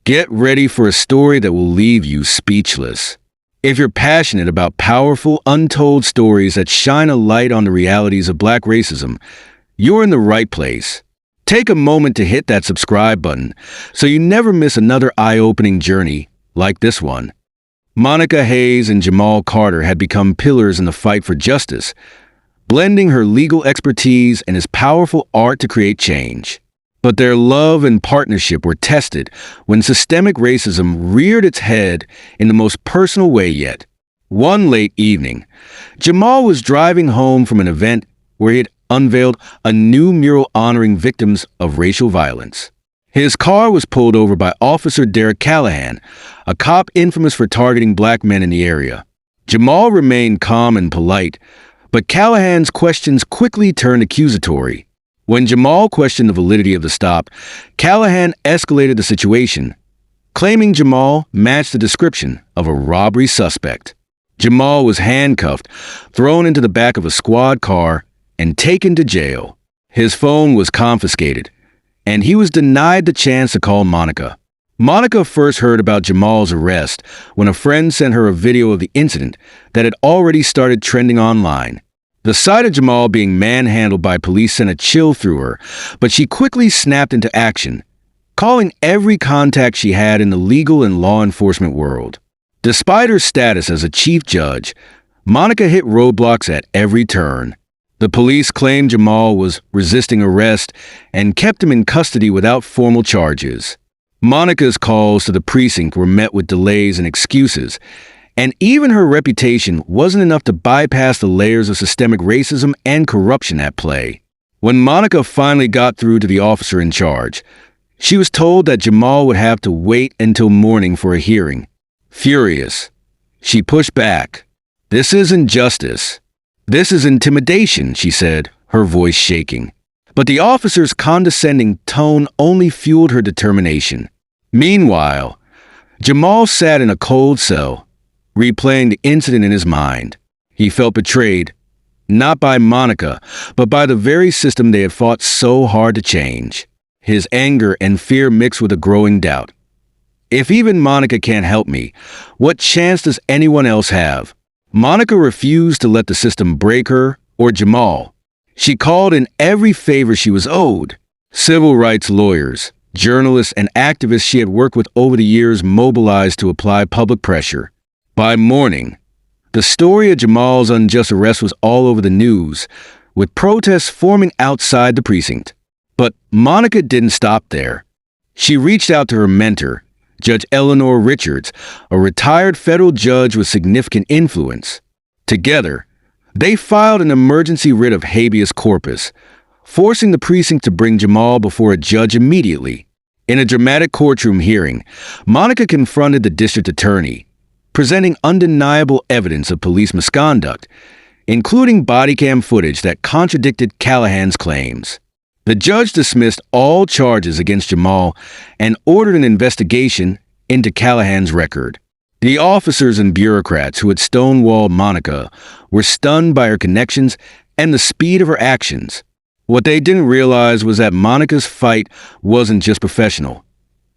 Get ready for a story that will leave you speechless. If you're passionate about powerful, untold stories that shine a light on the realities of Black racism, you're in the right place. Take a moment to hit that subscribe button so you never miss another eye-opening journey like this one. Monica Hayes and Jamal Carter had become pillars in the fight for justice, blending her legal expertise and his powerful art to create change. But their love and partnership were tested when systemic racism reared its head in the most personal way yet. One late evening, Jamal was driving home from an event where he had unveiled a new mural honoring victims of racial violence. His car was pulled over by Officer Derek Callahan, a cop infamous for targeting Black men in the area. Jamal remained calm and polite, but Callahan's questions quickly turned accusatory. When Jamal questioned the validity of the stop, Callahan escalated the situation, claiming Jamal matched the description of a robbery suspect. Jamal was handcuffed, thrown into the back of a squad car, and taken to jail. His phone was confiscated, and he was denied the chance to call Monica. Monica first heard about Jamal's arrest when a friend sent her a video of the incident that had already started trending online. The sight of Jamal being manhandled by police sent a chill through her, but she quickly snapped into action, calling every contact she had in the legal and law enforcement world. Despite her status as a chief judge, Monica hit roadblocks at every turn. The police claimed Jamal was resisting arrest and kept him in custody without formal charges. Monica's calls to the precinct were met with delays and excuses, and even her reputation wasn't enough to bypass the layers of systemic racism and corruption at play. When Monica finally got through to the officer in charge, she was told that Jamal would have to wait until morning for a hearing. Furious, she pushed back. "This isn't justice. This is intimidation," she said, her voice shaking. But the officer's condescending tone only fueled her determination. Meanwhile, Jamal sat in a cold cell, replaying the incident in his mind. He felt betrayed, not by Monica, but by the very system they had fought so hard to change. His anger and fear mixed with a growing doubt. If even Monica can't help me, what chance does anyone else have? Monica refused to let the system break her or Jamal. She called in every favor she was owed. Civil rights lawyers, journalists, and activists she had worked with over the years mobilized to apply public pressure. By morning, the story of Jamal's unjust arrest was all over the news, with protests forming outside the precinct. But Monica didn't stop there. She reached out to her mentor, Judge Eleanor Richards, a retired federal judge with significant influence. Together, they filed an emergency writ of habeas corpus, forcing the precinct to bring Jamal before a judge immediately. In a dramatic courtroom hearing, Monica confronted the district attorney, presenting undeniable evidence of police misconduct, including body cam footage that contradicted Callahan's claims. The judge dismissed all charges against Jamal and ordered an investigation into Callahan's record. The officers and bureaucrats who had stonewalled Monica were stunned by her connections and the speed of her actions. What they didn't realize was that Monica's fight wasn't just professional.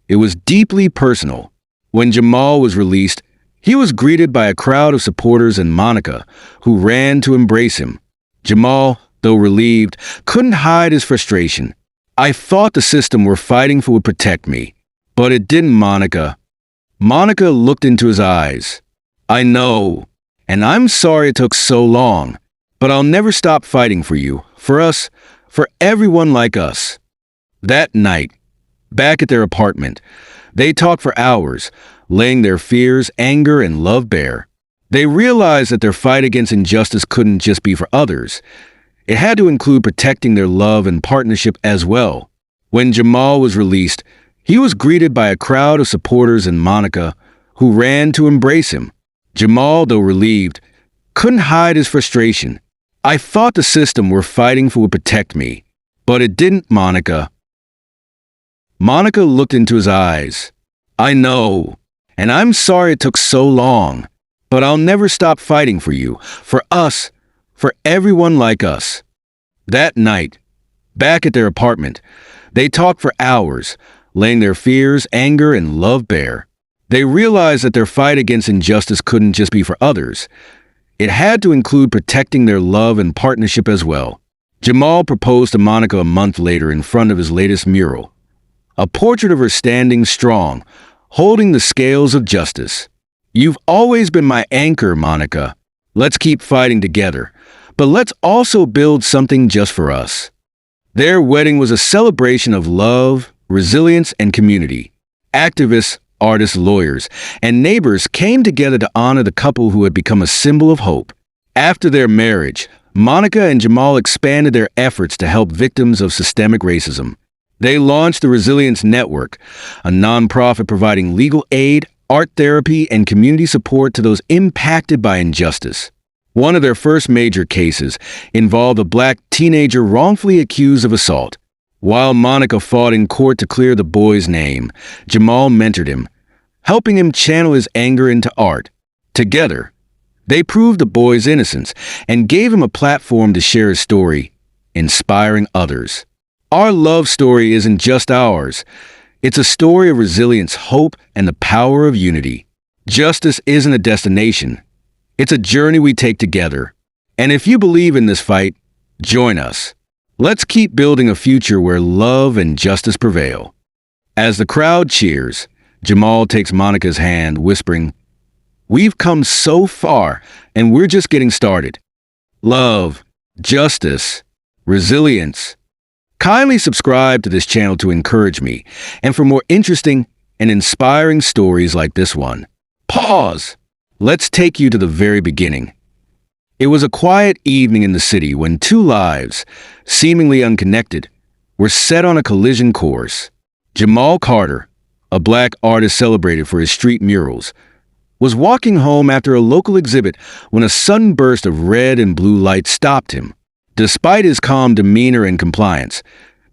It was deeply personal. When Jamal was released, he was greeted by a crowd of supporters and Monica, who ran to embrace him. Jamal, though relieved, couldn't hide his frustration. "I thought the system we're fighting for would protect me, but it didn't, Monica." Monica looked into his eyes. "I know, and I'm sorry it took so long, but I'll never stop fighting for you, for us, for everyone like us." That night, back at their apartment, they talked for hours, laying their fears, anger, and love bare. They realized that their fight against injustice couldn't just be for others. It had to include protecting their love and partnership as well. When Jamal was released, he was greeted by a crowd of supporters and Monica, who ran to embrace him. Jamal, though relieved, couldn't hide his frustration. "I thought the system we're fighting for would protect me, but it didn't, Monica." Monica looked into his eyes. "I know, and I'm sorry it took so long, but I'll never stop fighting for you, for us, for everyone like us." That night, back at their apartment, they talked for hours, laying their fears, anger, and love bare. They realized that their fight against injustice couldn't just be for others. It had to include protecting their love and partnership as well. Jamal proposed to Monica a month later in front of his latest mural, a portrait of her standing strong, holding the scales of justice. "You've always been my anchor, Monica. Let's keep fighting together, but let's also build something just for us." Their wedding was a celebration of love, resilience, and community. Activists, artists, lawyers, and neighbors came together to honor the couple who had become a symbol of hope. After their marriage, Monica and Jamal expanded their efforts to help victims of systemic racism. They launched the Resilience Network, a nonprofit providing legal aid, art therapy, and community support to those impacted by injustice. One of their first major cases involved a black teenager wrongfully accused of assault. While Monica fought in court to clear the boy's name, Jamal mentored him, helping him channel his anger into art. Together, they proved the boy's innocence and gave him a platform to share his story, inspiring others. Our love story isn't just ours. It's a story of resilience, hope, and the power of unity. Justice isn't a destination. It's a journey we take together. And if you believe in this fight, join us. Let's keep building a future where love and justice prevail. As the crowd cheers, Jamal takes Monica's hand, whispering, "We've come so far, and we're just getting started." Love, justice, resilience. Kindly subscribe to this channel to encourage me, and for more interesting and inspiring stories like this one. Pause. Let's take you to the very beginning. It was a quiet evening in the city when two lives, seemingly unconnected, were set on a collision course. Jamal Carter, a black artist celebrated for his street murals, was walking home after a local exhibit when a sudden burst of red and blue light stopped him. Despite his calm demeanor and compliance,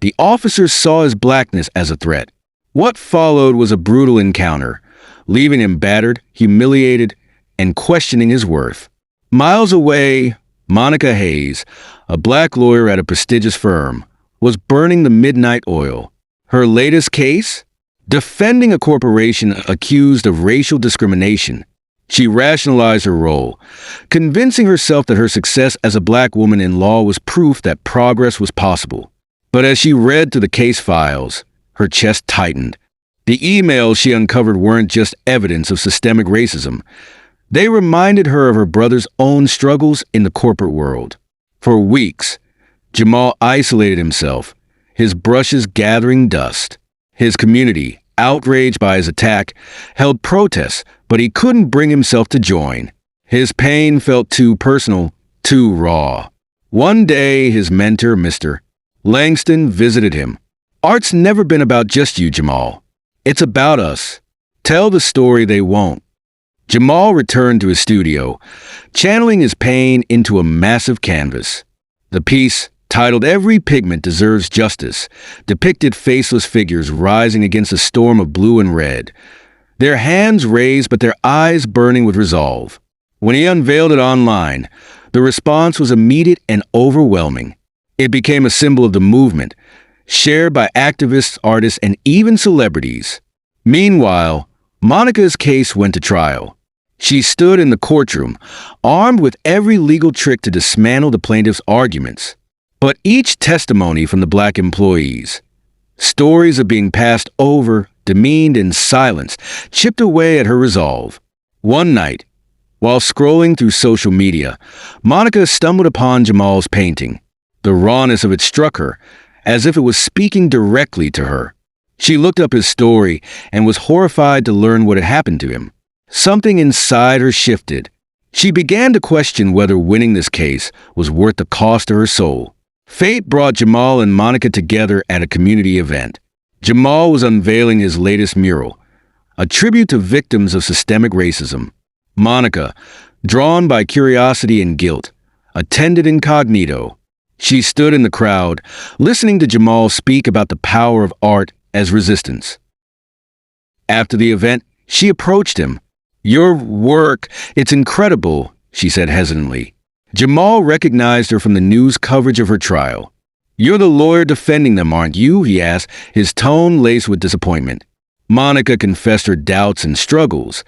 the officers saw his blackness as a threat. What followed was a brutal encounter, leaving him battered, humiliated, and questioning his worth. Miles away, Monica Hayes, a black lawyer at a prestigious firm, was burning the midnight oil. Her latest case? Defending a corporation accused of racial discrimination. She rationalized her role, convincing herself that her success as a black woman in law was proof that progress was possible. But as she read through the case files, her chest tightened. The emails she uncovered weren't just evidence of systemic racism. They reminded her of her brother's own struggles in the corporate world. For weeks, Jamal isolated himself, his brushes gathering dust. His community, outraged by his attack, held protests, but he couldn't bring himself to join. His pain felt too personal, too raw. One day, his mentor, Mr. Langston, visited him. "Art's never been about just you, Jamal. It's about us. Tell the story they won't." Jamal returned to his studio, channeling his pain into a massive canvas. The piece, titled "Every Pigment Deserves Justice," depicted faceless figures rising against a storm of blue and red, their hands raised but their eyes burning with resolve. When he unveiled it online, the response was immediate and overwhelming. It became a symbol of the movement, shared by activists, artists, and even celebrities. Meanwhile, Monica's case went to trial. She stood in the courtroom, armed with every legal trick to dismantle the plaintiff's arguments. But each testimony from the black employees, stories of being passed over, demeaned, and silenced, chipped away at her resolve. One night, while scrolling through social media, Monica stumbled upon Jamal's painting. The rawness of it struck her, as if it was speaking directly to her. She looked up his story and was horrified to learn what had happened to him. Something inside her shifted. She began to question whether winning this case was worth the cost to her soul. Fate brought Jamal and Monica together at a community event. Jamal was unveiling his latest mural, a tribute to victims of systemic racism. Monica, drawn by curiosity and guilt, attended incognito. She stood in the crowd, listening to Jamal speak about the power of art as resistance. After the event, she approached him. "Your work, it's incredible," she said hesitantly. Jamal recognized her from the news coverage of her trial. "You're the lawyer defending them, aren't you?" he asked, his tone laced with disappointment. Monica confessed her doubts and struggles,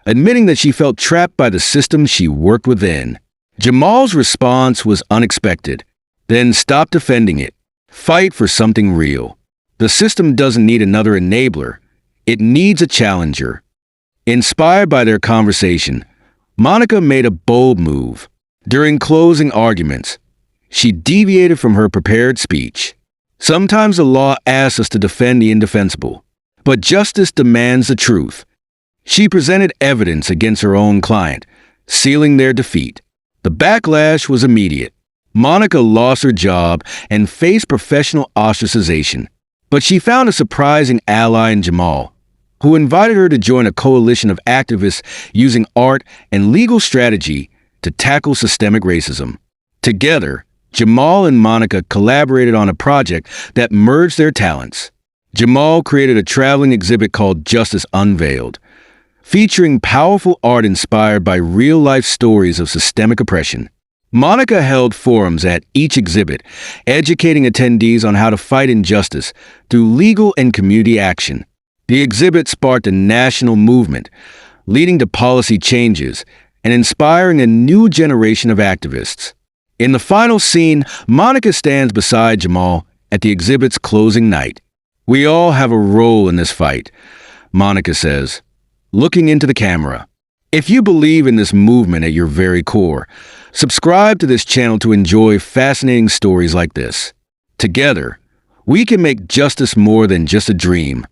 admitting that she felt trapped by the system she worked within. Jamal's response was unexpected. "Then stop defending it. Fight for something real. The system doesn't need another enabler. It needs a challenger." Inspired by their conversation, Monica made a bold move. During closing arguments, she deviated from her prepared speech. Sometimes the law asks us to defend the indefensible, but justice demands the truth. She presented evidence against her own client, sealing their defeat. The backlash was immediate. Monica lost her job and faced professional ostracization, but she found a surprising ally in Jamal, who invited her to join a coalition of activists using art and legal strategy to tackle systemic racism. Together, Jamal and Monica collaborated on a project that merged their talents. Jamal created a traveling exhibit called Justice Unveiled, featuring powerful art inspired by real-life stories of systemic oppression. Monica held forums at each exhibit, educating attendees on how to fight injustice through legal and community action. The exhibit sparked a national movement, leading to policy changes and inspiring a new generation of activists. In the final scene, Monica stands beside Jamal at the exhibit's closing night. "We all have a role in this fight," Monica says, looking into the camera. If you believe in this movement at your very core, subscribe to this channel to enjoy fascinating stories like this. Together, we can make justice more than just a dream.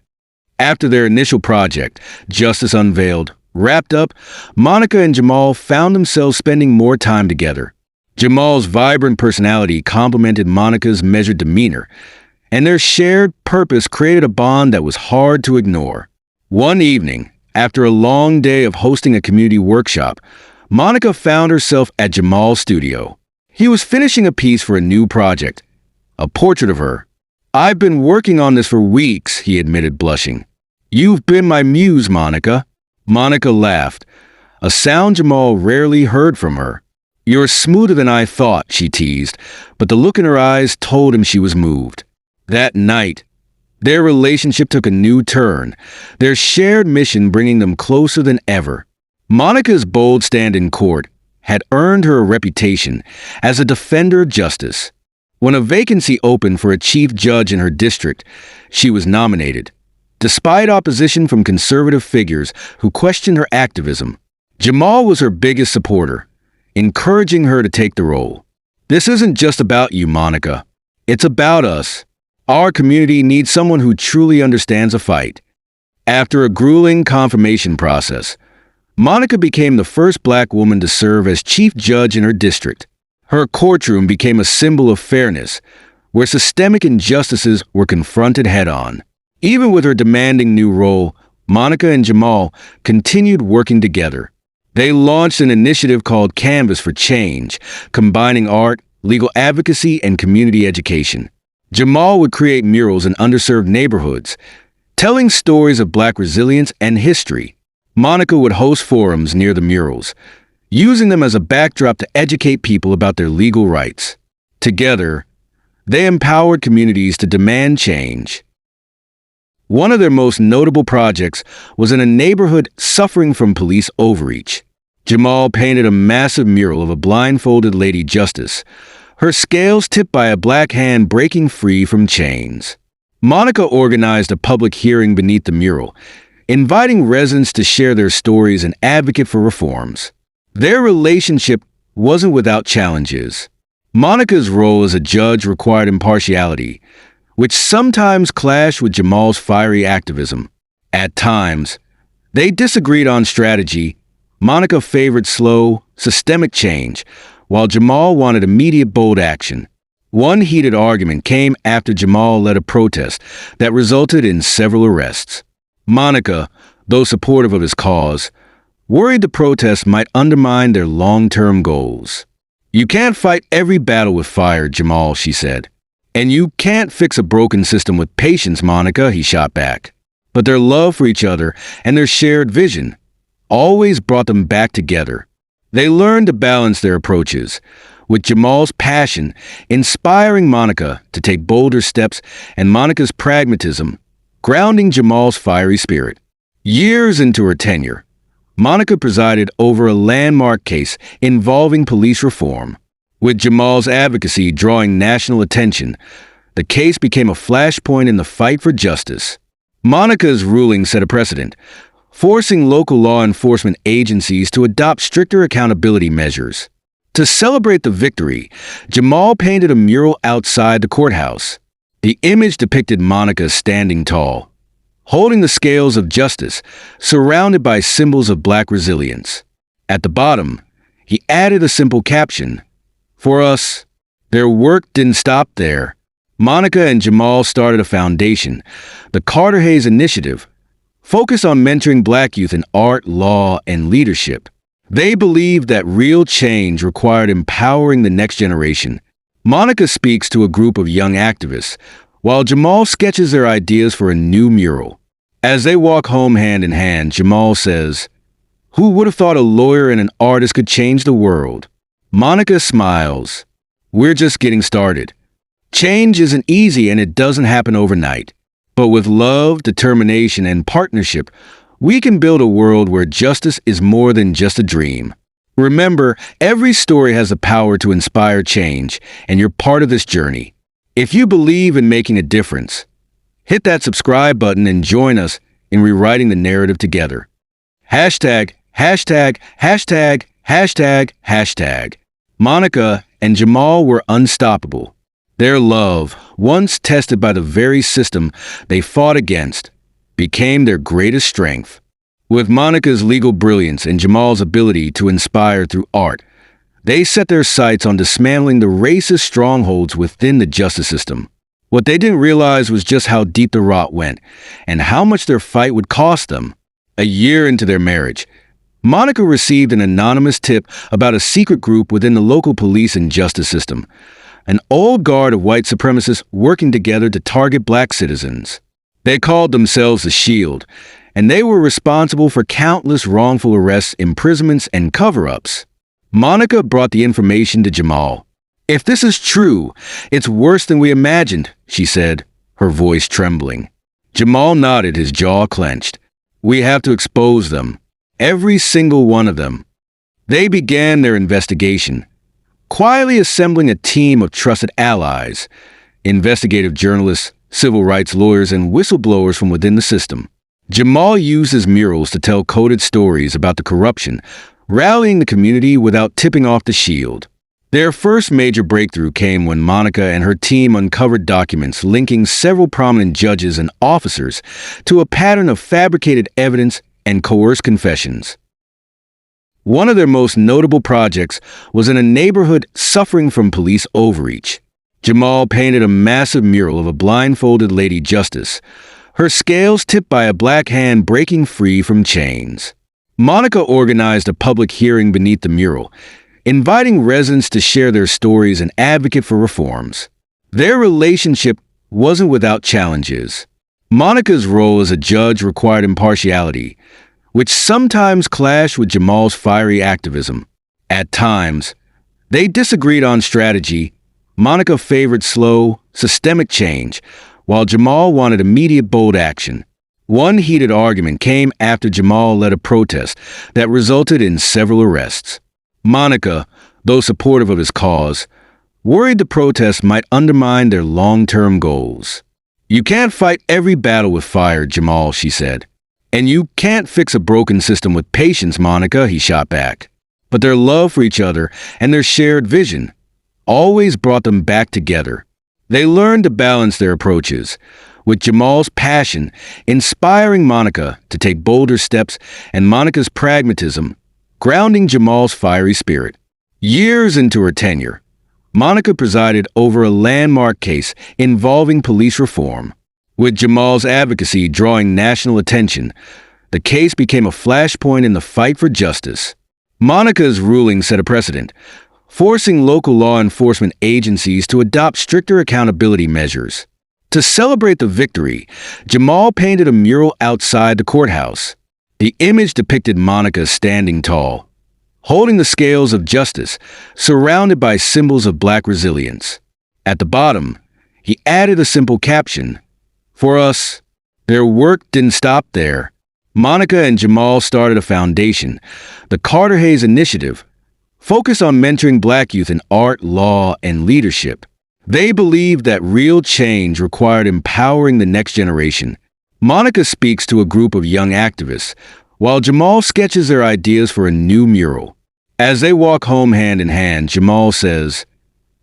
After their initial project, Justice Unveiled, wrapped up, Monica and Jamal found themselves spending more time together. Jamal's vibrant personality complemented Monica's measured demeanor, and their shared purpose created a bond that was hard to ignore. One evening, after a long day of hosting a community workshop, Monica found herself at Jamal's studio. He was finishing a piece for a new project, a portrait of her. "I've been working on this for weeks," he admitted, blushing. "You've been my muse, Monica." Monica laughed, a sound Jamal rarely heard from her. "You're smoother than I thought," she teased, but the look in her eyes told him she was moved. That night, their relationship took a new turn, their shared mission bringing them closer than ever. Monica's bold stand in court had earned her a reputation as a defender of justice. When a vacancy opened for a chief judge in her district, she was nominated, despite opposition from conservative figures who questioned her activism. Jamal was her biggest supporter, encouraging her to take the role. "This isn't just about you, Monica. It's about us. Our community needs someone who truly understands a fight." After a grueling confirmation process, Monica became the first Black woman to serve as chief judge in her district. Her courtroom became a symbol of fairness, where systemic injustices were confronted head-on. Even with her demanding new role, Monica and Jamal continued working together. They launched an initiative called Canvas for Change, combining art, legal advocacy, and community education. Jamal would create murals in underserved neighborhoods, telling stories of Black resilience and history. Monica would host forums near the murals, using them as a backdrop to educate people about their legal rights. Together, they empowered communities to demand change. One of their most notable projects was in a neighborhood suffering from police overreach. Jamal painted a massive mural of a blindfolded Lady Justice, her scales tipped by a Black hand breaking free from chains. Monica organized a public hearing beneath the mural, inviting residents to share their stories and advocate for reforms. Their relationship wasn't without challenges. Monica's role as a judge required impartiality, which sometimes clashed with Jamal's fiery activism. At times, they disagreed on strategy. Monica favored slow, systemic change, while Jamal wanted immediate, bold action. One heated argument came after Jamal led a protest that resulted in several arrests. Monica, though supportive of his cause, worried the protest might undermine their long-term goals. "You can't fight every battle with fire, Jamal," she said. "And you can't fix a broken system with patience, Monica," he shot back. But their love for each other and their shared vision always brought them back together. They learned to balance their approaches, with Jamal's passion inspiring Monica to take bolder steps and Monica's pragmatism grounding Jamal's fiery spirit. Years into her tenure, Monica presided over a landmark case involving police reform. With Jamal's advocacy drawing national attention, the case became a flashpoint in the fight for justice. Monica's ruling set a precedent, forcing local law enforcement agencies to adopt stricter accountability measures. To celebrate the victory, Jamal painted a mural outside the courthouse. The image depicted Monica standing tall, holding the scales of justice, surrounded by symbols of Black resilience. At the bottom, he added a simple caption, "For us, their work didn't stop there." Monica and Jamal started a foundation, the Carter Hayes Initiative, focused on mentoring Black youth in art, law, and leadership. They believed that real change required empowering the next generation. Monica speaks to a group of young activists, while Jamal sketches their ideas for a new mural. As they walk home hand in hand, Jamal says, "Who would have thought a lawyer and an artist could change the world?" Monica smiles. "We're just getting started. Change isn't easy and it doesn't happen overnight. But with love, determination, and partnership, we can build a world where justice is more than just a dream." Remember, every story has the power to inspire change, and you're part of this journey. If you believe in making a difference, hit that subscribe button and join us in rewriting the narrative together. Hashtag, hashtag, hashtag, hashtag, hashtag. Monica and Jamal were unstoppable. Their love, once tested by the very system they fought against, became their greatest strength. With Monica's legal brilliance and Jamal's ability to inspire through art, they set their sights on dismantling the racist strongholds within the justice system. What they didn't realize was just how deep the rot went and how much their fight would cost them. A year into their marriage, Monica received an anonymous tip about a secret group within the local police and justice system, an old guard of white supremacists working together to target Black citizens. They called themselves the Shield, and they were responsible for countless wrongful arrests, imprisonments, and cover-ups. Monica brought the information to Jamal. "If this is true, it's worse than we imagined," she said, her voice trembling. Jamal nodded, his jaw clenched. "We have to expose them. Every single one of them." They began their investigation, quietly assembling a team of trusted allies, investigative journalists, civil rights lawyers, and whistleblowers from within the system. Jamal used his murals to tell coded stories about the corruption, rallying the community without tipping off the Shield. Their first major breakthrough came when Monica and her team uncovered documents linking several prominent judges and officers to a pattern of fabricated evidence and coerced confessions. One of their most notable projects was in a neighborhood suffering from police overreach. Jamal painted a massive mural of a blindfolded Lady Justice, her scales tipped by a Black hand breaking free from chains. Monica organized a public hearing beneath the mural, inviting residents to share their stories and advocate for reforms. Their relationship wasn't without challenges. Monica's role as a judge required impartiality, which sometimes clashed with Jamal's fiery activism. At times, they disagreed on strategy. Monica favored slow, systemic change, while Jamal wanted immediate, bold action. One heated argument came after Jamal led a protest that resulted in several arrests. Monica, though supportive of his cause, worried the protest might undermine their long-term goals. "You can't fight every battle with fire, Jamal," she said. "And you can't fix a broken system with patience, Monica," he shot back. But their love for each other and their shared vision always brought them back together. They learned to balance their approaches, with Jamal's passion inspiring Monica to take bolder steps and Monica's pragmatism grounding Jamal's fiery spirit. Years into her tenure, Monica presided over a landmark case involving police reform. With Jamal's advocacy drawing national attention, the case became a flashpoint in the fight for justice. Monica's ruling set a precedent, forcing local law enforcement agencies to adopt stricter accountability measures. To celebrate the victory, Jamal painted a mural outside the courthouse. The image depicted Monica standing tall, holding the scales of justice, surrounded by symbols of black resilience. At the bottom, he added a simple caption, "For us, their work didn't stop there." Monica and Jamal started a foundation, the Carter Hayes Initiative, focused on mentoring black youth in art, law, and leadership. They believed that real change required empowering the next generation. Monica speaks to a group of young activists, while Jamal sketches their ideas for a new mural. As they walk home hand in hand, Jamal says,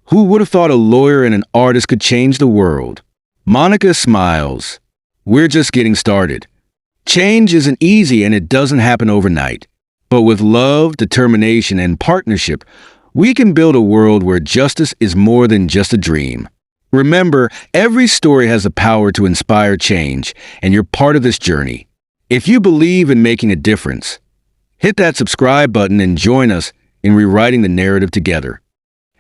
"Who would have thought a lawyer and an artist could change the world?" Monica smiles. "We're just getting started. Change isn't easy and it doesn't happen overnight. But with love, determination, and partnership, we can build a world where justice is more than just a dream." Remember, every story has the power to inspire change, and you're part of this journey. If you believe in making a difference, hit that subscribe button and join us in rewriting the narrative together.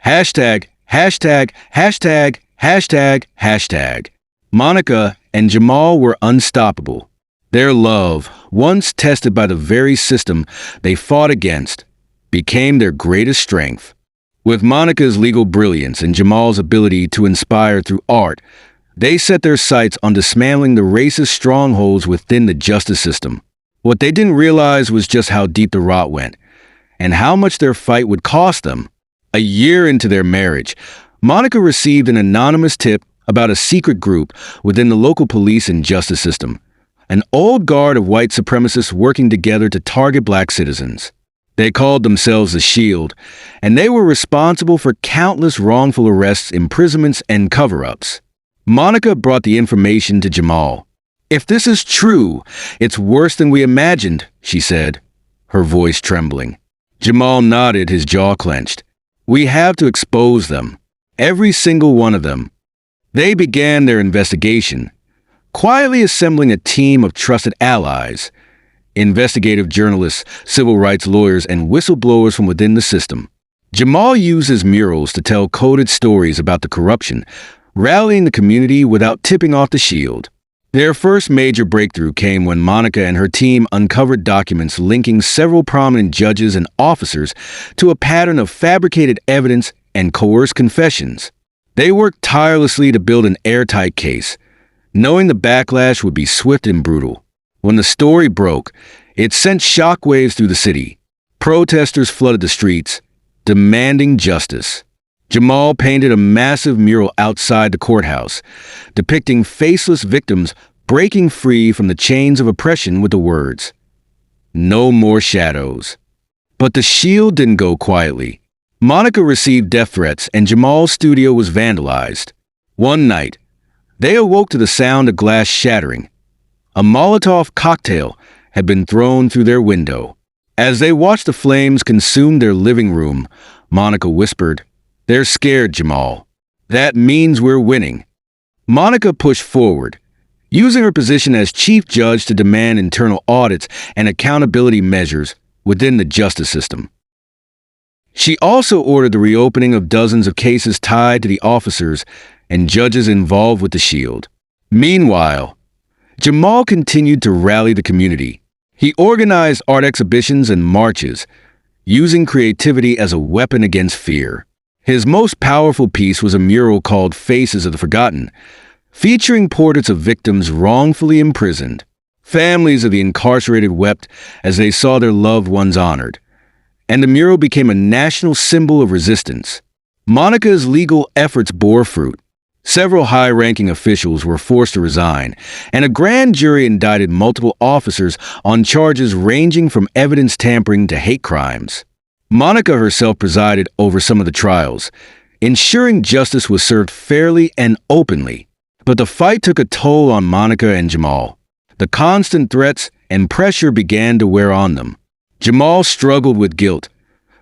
Hashtag, hashtag, hashtag, hashtag, hashtag. Monica and Jamal were unstoppable. Their love, once tested by the very system they fought against, became their greatest strength. With Monica's legal brilliance and Jamal's ability to inspire through art, they set their sights on dismantling the racist strongholds within the justice system. What they didn't realize was just how deep the rot went, and how much their fight would cost them. A year into their marriage, Monica received an anonymous tip about a secret group within the local police and justice system. An old guard of white supremacists working together to target black citizens. They called themselves the Shield, and they were responsible for countless wrongful arrests, imprisonments, and cover-ups. Monica brought the information to Jamal. "If this is true, it's worse than we imagined," she said, her voice trembling. Jamal nodded, his jaw clenched. "We have to expose them. Every single one of them." They began their investigation, quietly assembling a team of trusted allies, investigative journalists, civil rights lawyers, and whistleblowers from within the system. Jamal uses murals to tell coded stories about the corruption, rallying the community without tipping off the Shield. Their first major breakthrough came when Monica and her team uncovered documents linking several prominent judges and officers to a pattern of fabricated evidence and coerced confessions. They worked tirelessly to build an airtight case, knowing the backlash would be swift and brutal. When the story broke, it sent shockwaves through the city. Protesters flooded the streets, demanding justice. Jamal painted a massive mural outside the courthouse, depicting faceless victims breaking free from the chains of oppression with the words, "No more shadows." But the Shield didn't go quietly. Monica received death threats and Jamal's studio was vandalized. One night, they awoke to the sound of glass shattering. A Molotov cocktail had been thrown through their window. As they watched the flames consume their living room, Monica whispered, "They're scared, Jamal. That means we're winning." Monica pushed forward, using her position as chief judge to demand internal audits and accountability measures within the justice system. She also ordered the reopening of dozens of cases tied to the officers and judges involved with the Shield. Meanwhile, Jamal continued to rally the community. He organized art exhibitions and marches, using creativity as a weapon against fear. His most powerful piece was a mural called Faces of the Forgotten, featuring portraits of victims wrongfully imprisoned. Families of the incarcerated wept as they saw their loved ones honored, and the mural became a national symbol of resistance. Monica's legal efforts bore fruit. Several high-ranking officials were forced to resign, and a grand jury indicted multiple officers on charges ranging from evidence tampering to hate crimes. Monica herself presided over some of the trials, ensuring justice was served fairly and openly. But the fight took a toll on Monica and Jamal. The constant threats and pressure began to wear on them. Jamal struggled with guilt,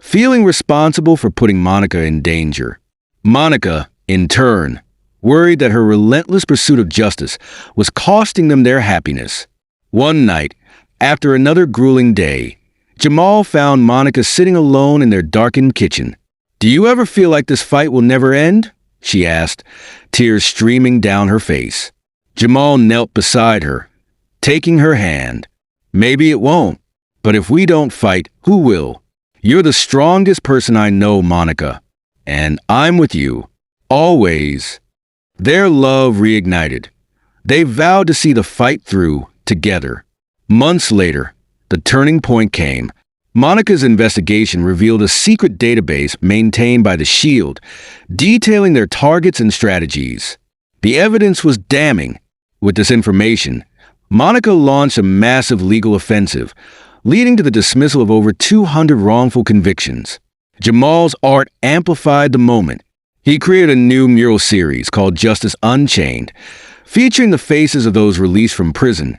feeling responsible for putting Monica in danger. Monica, in turn, worried that her relentless pursuit of justice was costing them their happiness. One night, after another grueling day, Jamal found Monica sitting alone in their darkened kitchen. "Do you ever feel like this fight will never end?" she asked, tears streaming down her face. Jamal knelt beside her, taking her hand. "Maybe it won't, but if we don't fight, who will?" You're the strongest person I know, Monica. And I'm with you. Always. Their love reignited. They vowed to see the fight through together. Months later, the turning point came. Monica's investigation revealed a secret database maintained by the Shield, detailing their targets and strategies. The evidence was damning. With this information, Monica launched a massive legal offensive, leading to the dismissal of over 200 wrongful convictions. Jamal's art amplified the moment. He created a new mural series called Justice Unchained, featuring the faces of those released from prison,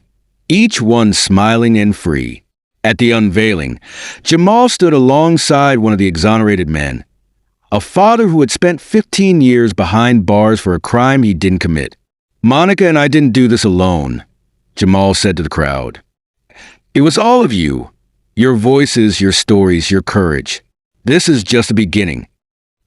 each one smiling and free. At the unveiling, Jamal stood alongside one of the exonerated men, a father who had spent 15 years behind bars for a crime he didn't commit. "Monica and I didn't do this alone," Jamal said to the crowd. "It was all of you. Your voices, your stories, your courage. This is just the beginning."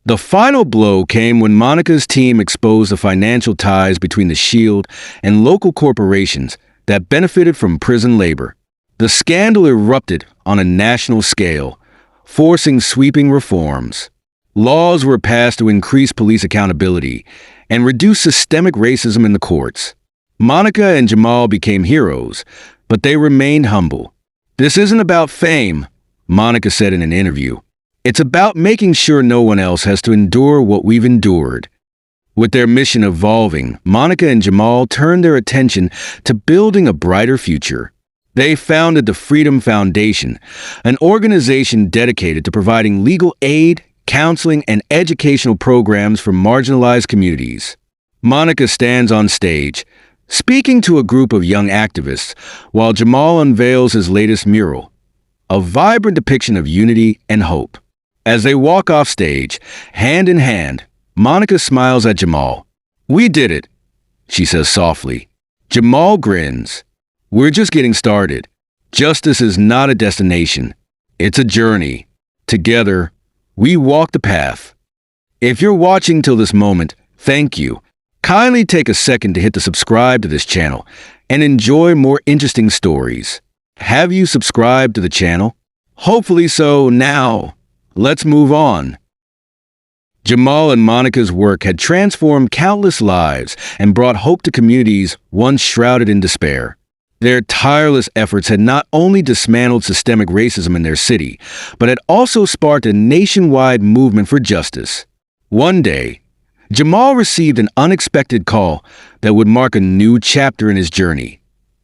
The final blow came when Monica's team exposed the financial ties between the Shield and local corporations that benefited from prison labor. The scandal erupted on a national scale, forcing sweeping reforms. Laws were passed to increase police accountability and reduce systemic racism in the courts. Monica and Jamal became heroes, but they remained humble. "This isn't about fame," Monica said in an interview. "It's about making sure no one else has to endure what we've endured." With their mission evolving, Monica and Jamal turned their attention to building a brighter future. They founded the Freedom Foundation, an organization dedicated to providing legal aid, counseling, and educational programs for marginalized communities. Monica stands on stage, speaking to a group of young activists, while Jamal unveils his latest mural, a vibrant depiction of unity and hope. As they walk off stage, hand in hand, Monica smiles at Jamal. "We did it," she says softly. Jamal grins. "We're just getting started. Justice is not a destination. It's a journey. Together, we walk the path." If you're watching till this moment, thank you. Kindly take a second to hit the subscribe to this channel and enjoy more interesting stories. Have you subscribed to the channel? Hopefully so. Now, let's move on. Jamal and Monica's work had transformed countless lives and brought hope to communities once shrouded in despair. Their tireless efforts had not only dismantled systemic racism in their city, but had also sparked a nationwide movement for justice. One day, Jamal received an unexpected call that would mark a new chapter in his journey.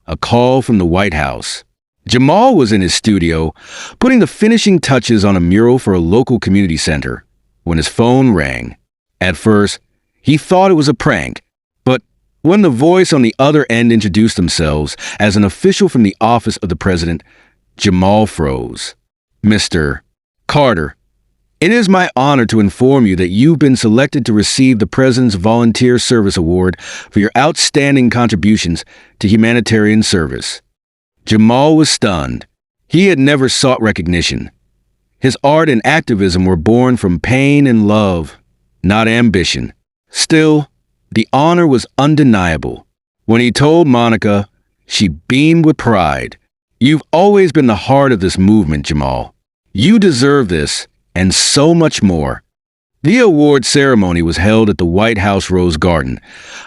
A call from the White House. Jamal was in his studio, putting the finishing touches on a mural for a local community center, when his phone rang. At first, he thought it was a prank, but when the voice on the other end introduced themselves as an official from the office of the president, Jamal froze. "Mr. Carter, it is my honor to inform you that you've been selected to receive the President's Volunteer Service Award for your outstanding contributions to humanitarian service." Jamal was stunned. He had never sought recognition. His art and activism were born from pain and love, not ambition. Still, the honor was undeniable. When he told Monica, she beamed with pride. "You've always been the heart of this movement, Jamal. You deserve this, and so much more." The award ceremony was held at the White House Rose Garden,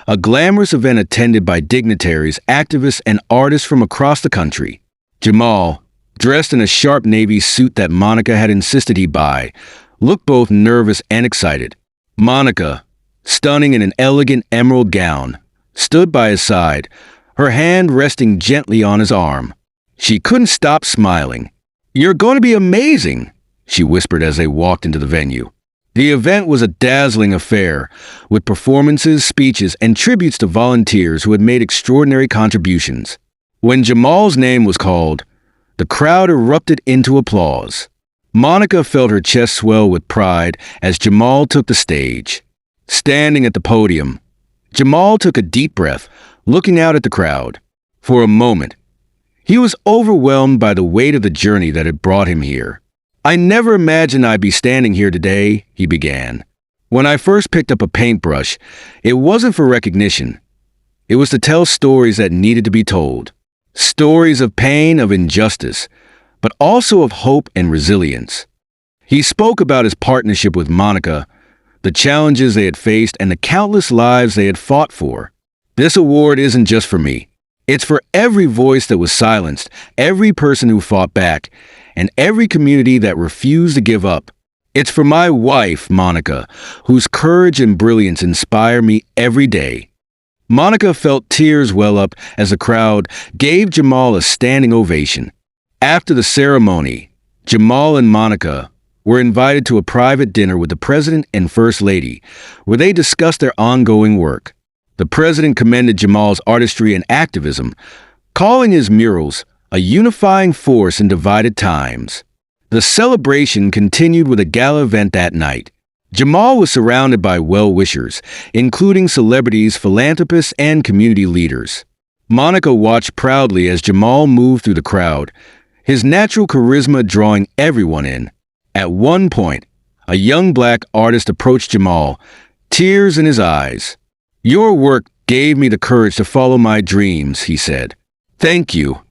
a glamorous event attended by dignitaries, activists, and artists from across the country. Jamal, dressed in a sharp navy suit that Monica had insisted he buy, looked both nervous and excited. Monica, stunning in an elegant emerald gown, stood by his side, her hand resting gently on his arm. She couldn't stop smiling. "You're going to be amazing," she whispered as they walked into the venue. The event was a dazzling affair, with performances, speeches, and tributes to volunteers who had made extraordinary contributions. When Jamal's name was called, the crowd erupted into applause. Monica felt her chest swell with pride as Jamal took the stage. Standing at the podium, Jamal took a deep breath, looking out at the crowd. For a moment, he was overwhelmed by the weight of the journey that had brought him here. "I never imagined I'd be standing here today," he began. "When I first picked up a paintbrush, it wasn't for recognition. It was to tell stories that needed to be told. Stories of pain, of injustice, but also of hope and resilience. He spoke about his partnership with Monica, the challenges they had faced, and the countless lives they had fought for. This award isn't just for me. It's for every voice that was silenced, every person who fought back, and every community that refused to give up. It's for my wife, Monica, whose courage and brilliance inspire me every day. Monica felt tears well up as the crowd gave Jamal a standing ovation. After the ceremony, Jamal and Monica were invited to a private dinner with the President and First Lady, where they discussed their ongoing work. The President commended Jamal's artistry and activism, calling his murals a unifying force in divided times. The celebration continued with a gala event that night. Jamal was surrounded by well-wishers, including celebrities, philanthropists, and community leaders. Monica watched proudly as Jamal moved through the crowd, his natural charisma drawing everyone in. At one point, a young black artist approached Jamal, tears in his eyes. "Your work gave me the courage to follow my dreams," he said. "Thank you."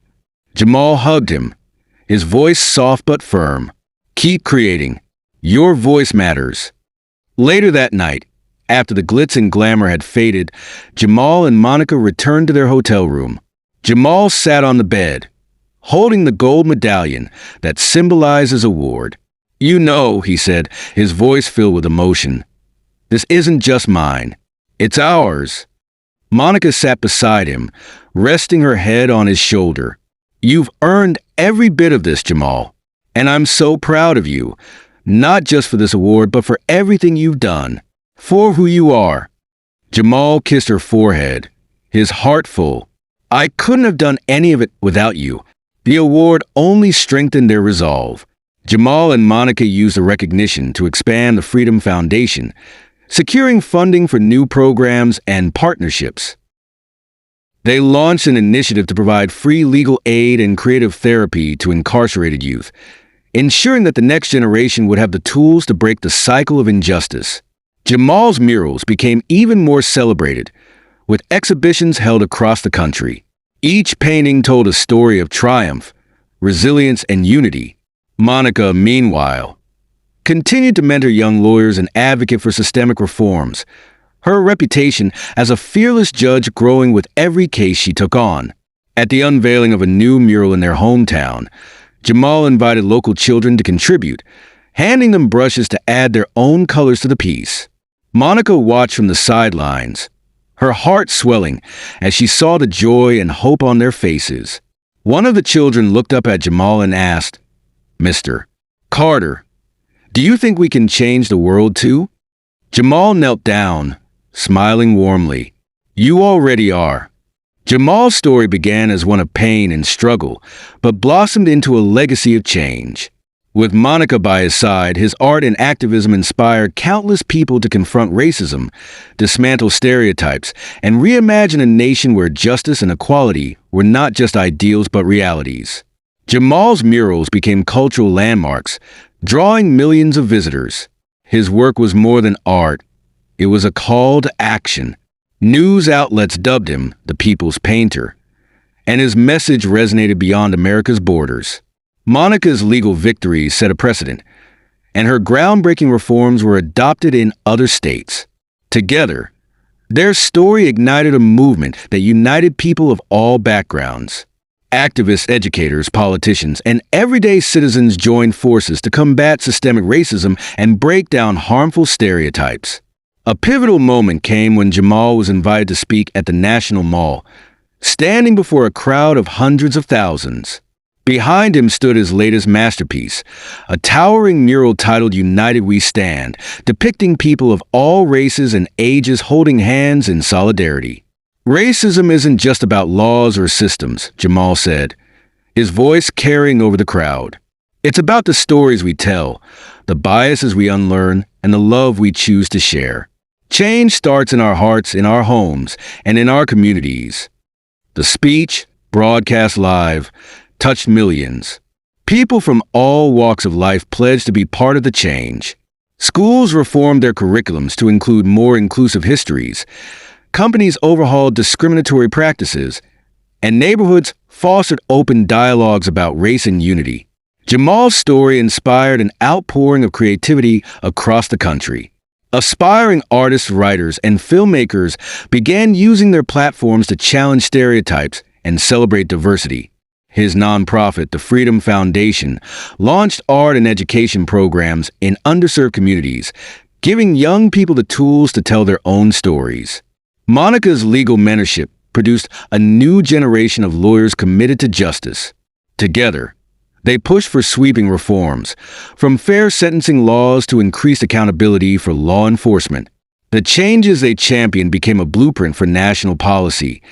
Jamal hugged him, his voice soft but firm. "Keep creating. Your voice matters." Later that night, after the glitz and glamour had faded, Jamal and Monica returned to their hotel room. Jamal sat on the bed, holding the gold medallion that symbolized his award. "You know," he said, his voice filled with emotion, "this isn't just mine. It's ours." Monica sat beside him, resting her head on his shoulder. "You've earned every bit of this, Jamal, and I'm so proud of you, not just for this award, but for everything you've done, for who you are." Jamal kissed her forehead, his heart full. "I couldn't have done any of it without you." The award only strengthened their resolve. Jamal and Monica used the recognition to expand the Freedom Foundation, securing funding for new programs and partnerships. They launched an initiative to provide free legal aid and creative therapy to incarcerated youth, ensuring that the next generation would have the tools to break the cycle of injustice. Jamal's murals became even more celebrated, with exhibitions held across the country. Each painting told a story of triumph, resilience, and unity. Monica, meanwhile, continued to mentor young lawyers and advocate for systemic reforms, her reputation as a fearless judge growing with every case she took on. At the unveiling of a new mural in their hometown, Jamal invited local children to contribute, handing them brushes to add their own colors to the piece. Monica watched from the sidelines, her heart swelling as she saw the joy and hope on their faces. One of the children looked up at Jamal and asked, "Mr. Carter, do you think we can change the world too?" Jamal knelt down, smiling warmly. "You already are." Jamal's story began as one of pain and struggle, but blossomed into a legacy of change. With Monica by his side, his art and activism inspired countless people to confront racism, dismantle stereotypes, and reimagine a nation where justice and equality were not just ideals but realities. Jamal's murals became cultural landmarks, drawing millions of visitors. His work was more than art. It was a call to action. News outlets dubbed him the People's Painter, and his message resonated beyond America's borders. Monica's legal victories set a precedent, and her groundbreaking reforms were adopted in other states. Together, their story ignited a movement that united people of all backgrounds. Activists, educators, politicians, and everyday citizens joined forces to combat systemic racism and break down harmful stereotypes. A pivotal moment came when Jamal was invited to speak at the National Mall, standing before a crowd of hundreds of thousands. Behind him stood his latest masterpiece, a towering mural titled "United We Stand," depicting people of all races and ages holding hands in solidarity. "Racism isn't just about laws or systems," Jamal said, his voice carrying over the crowd. "It's about the stories we tell, the biases we unlearn, and the love we choose to share. Change starts in our hearts, in our homes, and in our communities." The speech, broadcast live, touched millions. People from all walks of life pledged to be part of the change. Schools reformed their curriculums to include more inclusive histories. Companies overhauled discriminatory practices, and neighborhoods fostered open dialogues about race and unity. Jamal's story inspired an outpouring of creativity across the country. Aspiring artists, writers, and filmmakers began using their platforms to challenge stereotypes and celebrate diversity. His nonprofit, the Freedom Foundation, launched art and education programs in underserved communities, giving young people the tools to tell their own stories. Monica's legal mentorship produced a new generation of lawyers committed to justice. Together, they pushed for sweeping reforms, from fair sentencing laws to increased accountability for law enforcement. The changes they championed became a blueprint for national policy,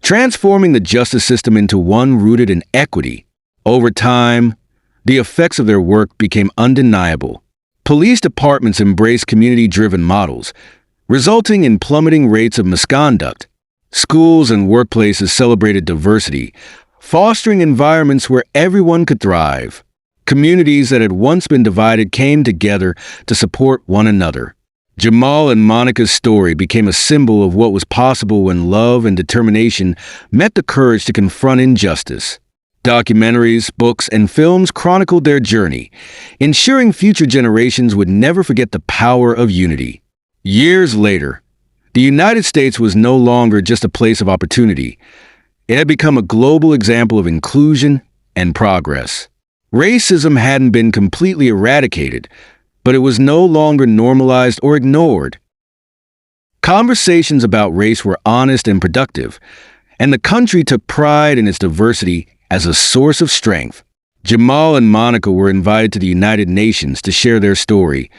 transforming the justice system into one rooted in equity. Over time, the effects of their work became undeniable. Police departments embraced community-driven models, resulting in plummeting rates of misconduct. Schools and workplaces celebrated diversity, fostering environments where everyone could thrive. Communities that had once been divided came together to support one another. Jamal and Monica's story became a symbol of what was possible when love and determination met the courage to confront injustice. Documentaries, books, and films chronicled their journey, ensuring future generations would never forget the power of unity. Years later, the United States was no longer just a place of opportunity. It had become a global example of inclusion and progress. Racism hadn't been completely eradicated, but it was no longer normalized or ignored. Conversations about race were honest and productive, and the country took pride in its diversity as a source of strength. Jamal and Monica were invited to the United Nations to share their story,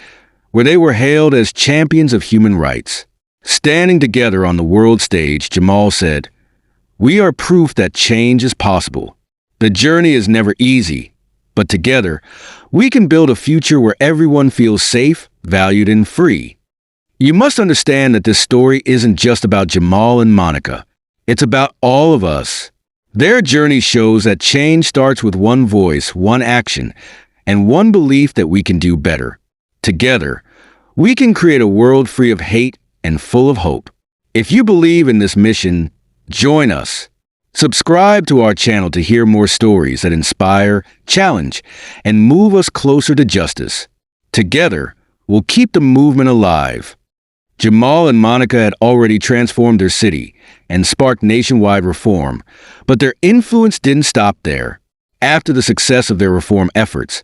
where they were hailed as champions of human rights. Standing together on the world stage, Jamal said, "We are proof that change is possible. The journey is never easy, but together, we can build a future where everyone feels safe, valued, and free." You must understand that this story isn't just about Jamal and Monica. It's about all of us. Their journey shows that change starts with one voice, one action, and one belief that we can do better. Together, we can create a world free of hate and full of hope. If you believe in this mission, join us. Subscribe to our channel to hear more stories that inspire, challenge, and move us closer to justice. Together, we'll keep the movement alive. Jamal and Monica had already transformed their city and sparked nationwide reform, but their influence didn't stop there. After the success of their reform efforts,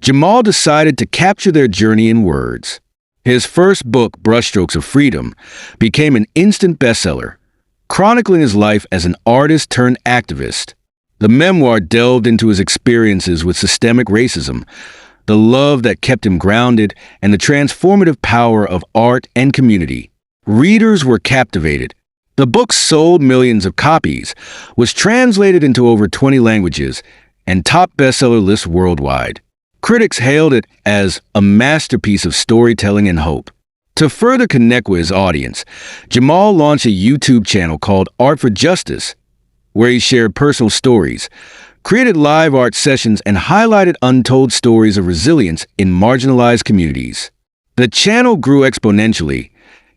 Jamal decided to capture their journey in words. His first book, Brushstrokes of Freedom, became an instant bestseller, chronicling his life as an artist turned activist. The memoir delved into his experiences with systemic racism, the love that kept him grounded, and the transformative power of art and community. Readers were captivated. The book sold millions of copies, was translated into over 20 languages, and topped bestseller lists worldwide. Critics hailed it as a masterpiece of storytelling and hope. To further connect with his audience, Jamal launched a YouTube channel called Art for Justice, where he shared personal stories, created live art sessions, and highlighted untold stories of resilience in marginalized communities. The channel grew exponentially,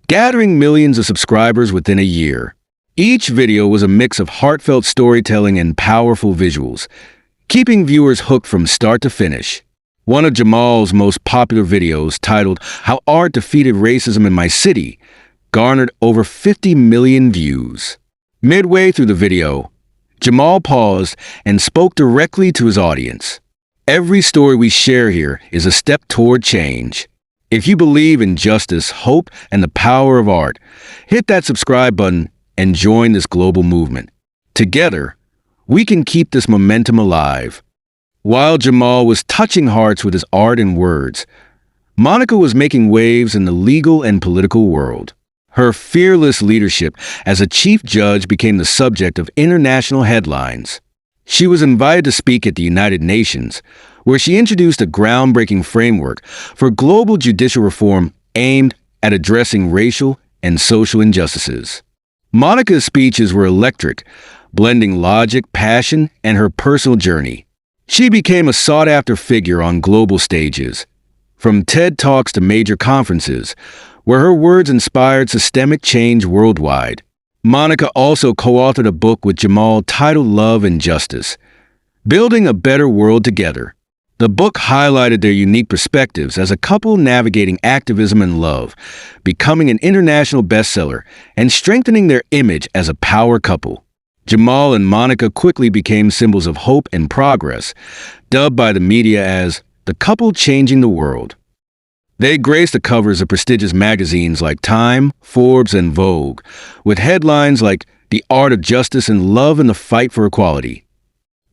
gathering millions of subscribers within a year. Each video was a mix of heartfelt storytelling and powerful visuals, keeping viewers hooked from start to finish. One of Jamal's most popular videos, titled "How Art Defeated Racism in My City," garnered over 50 million views. Midway through the video, Jamal paused and spoke directly to his audience. Every story we share here is a step toward change. If you believe in justice, hope, and the power of art, hit that subscribe button and join this global movement. Together, we can keep this momentum alive. While Jamal was touching hearts with his art and words, Monica was making waves in the legal and political world. Her fearless leadership as a chief judge became the subject of international headlines. She was invited to speak at the United Nations, where she introduced a groundbreaking framework for global judicial reform aimed at addressing racial and social injustices. Monica's speeches were electric, blending logic, passion, and her personal journey. She became a sought-after figure on global stages, from TED Talks to major conferences, where her words inspired systemic change worldwide. Monica also co-authored a book with Jamal titled Love and Justice, Building a Better World Together. The book highlighted their unique perspectives as a couple navigating activism and love, becoming an international bestseller and strengthening their image as a power couple. Jamal and Monica quickly became symbols of hope and progress, dubbed by the media as the couple changing the world. They graced the covers of prestigious magazines like Time, Forbes, and Vogue, with headlines like The Art of Justice and Love in the Fight for Equality.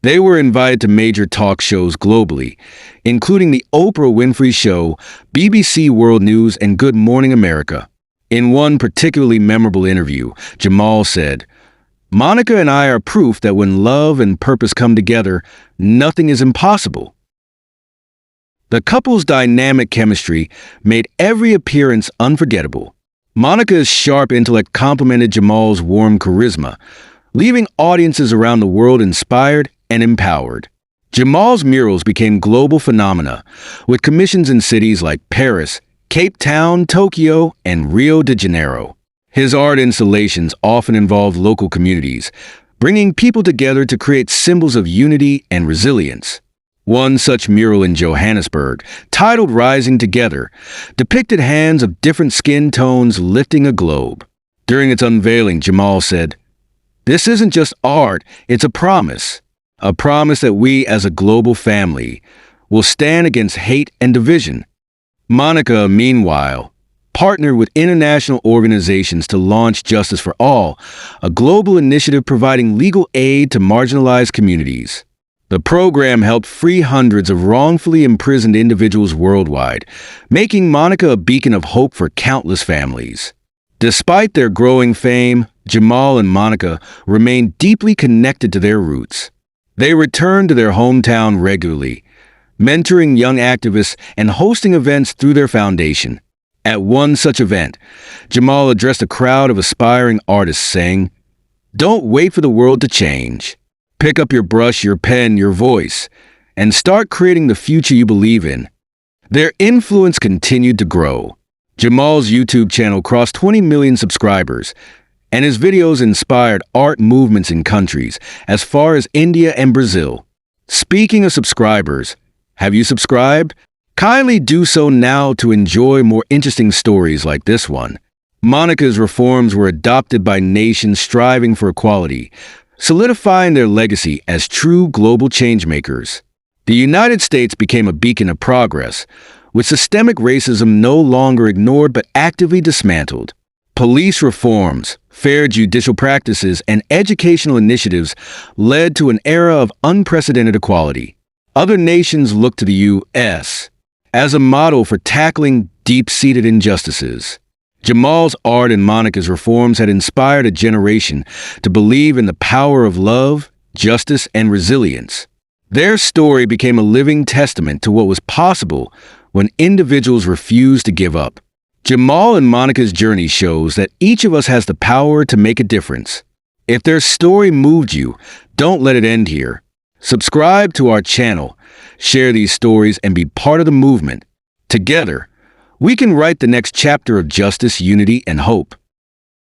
They were invited to major talk shows globally, including The Oprah Winfrey Show, BBC World News, and Good Morning America. In one particularly memorable interview, Jamal said, "Monica and I are proof that when love and purpose come together, nothing is impossible." The couple's dynamic chemistry made every appearance unforgettable. Monica's sharp intellect complemented Jamal's warm charisma, leaving audiences around the world inspired and empowered. Jamal's murals became global phenomena, with commissions in cities like Paris, Cape Town, Tokyo, and Rio de Janeiro. His art installations often involved local communities, bringing people together to create symbols of unity and resilience. One such mural in Johannesburg, titled Rising Together, depicted hands of different skin tones lifting a globe. During its unveiling, Jamal said, "This isn't just art, it's a promise that we as a global family will stand against hate and division." Monica, meanwhile, partnered with international organizations to launch Justice for All, a global initiative providing legal aid to marginalized communities. The program helped free hundreds of wrongfully imprisoned individuals worldwide, making Monica a beacon of hope for countless families. Despite their growing fame, Jamal and Monica remained deeply connected to their roots. They returned to their hometown regularly, mentoring young activists and hosting events through their foundation. At one such event, Jamal addressed a crowd of aspiring artists saying, "Don't wait for the world to change. Pick up your brush, your pen, your voice, and start creating the future you believe in." Their influence continued to grow. Jamal's YouTube channel crossed 20 million subscribers, and his videos inspired art movements in countries as far as India and Brazil. Speaking of subscribers, have you subscribed? Kindly do so now to enjoy more interesting stories like this one. Monica's reforms were adopted by nations striving for equality, solidifying their legacy as true global changemakers. The United States became a beacon of progress, with systemic racism no longer ignored but actively dismantled. Police reforms, fair judicial practices, and educational initiatives led to an era of unprecedented equality. Other nations looked to the U.S. as a model for tackling deep-seated injustices. Jamal's art and Monica's reforms had inspired a generation to believe in the power of love, justice, and resilience. Their story became a living testament to what was possible when individuals refused to give up. Jamal and Monica's journey shows that each of us has the power to make a difference. If their story moved you, don't let it end here. Subscribe to our channel, share these stories, and be part of the movement. Together, we can write the next chapter of justice, unity, and hope.